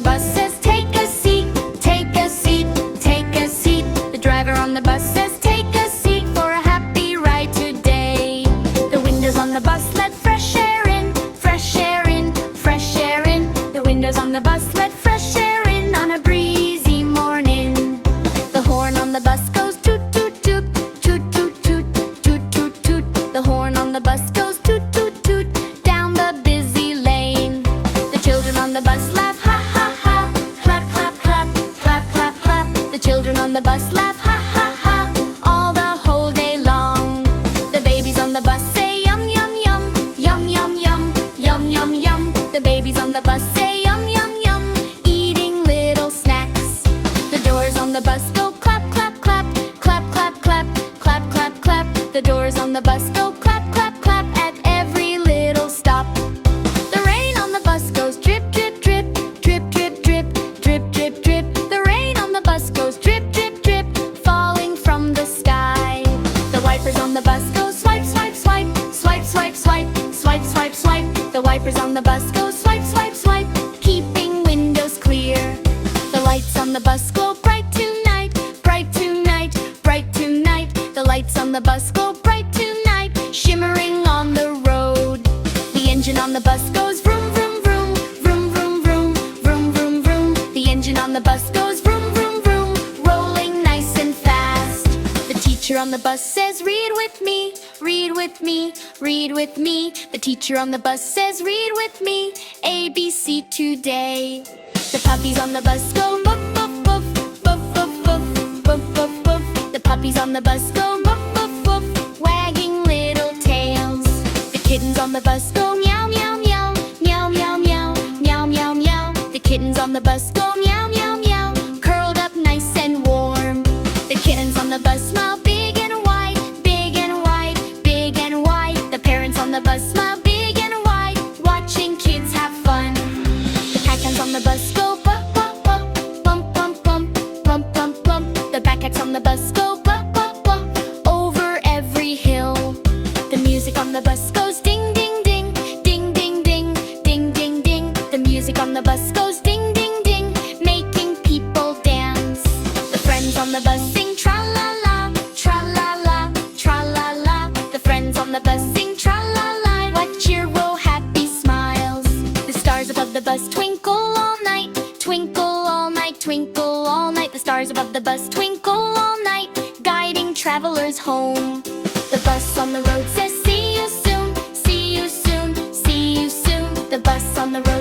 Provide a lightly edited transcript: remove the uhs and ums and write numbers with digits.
bus says, take a seat, take a seat, take a seat. The driver on the bus says, take a seat for a happy ride today. The windows on the bus let fresh air in, fresh air in, fresh air in. The windows on the bus let fresh air in on a breezy morning. The horn on the bus goes toot toot toot, toot toot toot, toot toot toot. The horn on the bus goes toot toot toot down the busy lane. The children on the bus laugh, ha ha ha, clap clap clap, clap clap clap. The children on the bus laugh, ha ha ha, all the whole day long. The babies on the bus say yum yum yum, yum yum yum, yum yum yum. The babies on the bus say yum yum yum, eating little snacks. The doors on the bus go clap clap clap, clap clap clap, clap clap clap. The doors on the bus go clap clap clap at every little stop. The rain on the bus goes drip drip drip, drip drip drip, drip drip drip. The rain on the bus goes drip drip drip, falling from the sky. The wipers on the bus go swipe swipe swipe, swipe swipe swipe, swipe swipe swipe. The wipers on the bus go swipe swipe swipe, keeping windows clear. The lights on the bus go bright tonight, bright tonight, bright tonight. The lights on the bus go bright tonight, shimmering on the road. The engine on the bus goes vroom vroom vroom, vroom vroom vroom, vroom vroom vroom. The engine on the bus goes vroom vroom vroom, rolling nice and fast. The teacher on the bus says, read with me, read with me, read with me. The teacher on the bus says, read with me, ABC today. The puppies on the bus go boof boof boof, boof boof boof, boof boof boof. The puppies on the bus go boof boof boof, wagging little tails. The kittens on the bus go meow meow meow, meow meow meow, meow meow meow. The kittens on the bus go meow meow meow, curled up nice and warm. The kittens on the bus smile big and wide, big and wide, big and wide. The parents on the bus smile big and wide, watching kids have fun. The pack-ants on the bus go bump bump bump, bump bump bump, bump bump bump. The backpacks on the bus go bump bump bump, over every hill. The music on the bus goes ding ding ding, ding ding ding, ding ding ding. The music on the bus goes ding ding ding, making people dance. The friends on the bus sing tra la la, tra la la, tra la la. The friends on the bus sing tra la la, what cheerful happy smiles. The stars above the bus twinkle all night, twinkle all night, twinkle all night. The stars above the bus twinkle all night, guiding travelers home. The bus on the road says, see you soon, see you soon, see you soon. The bus on the road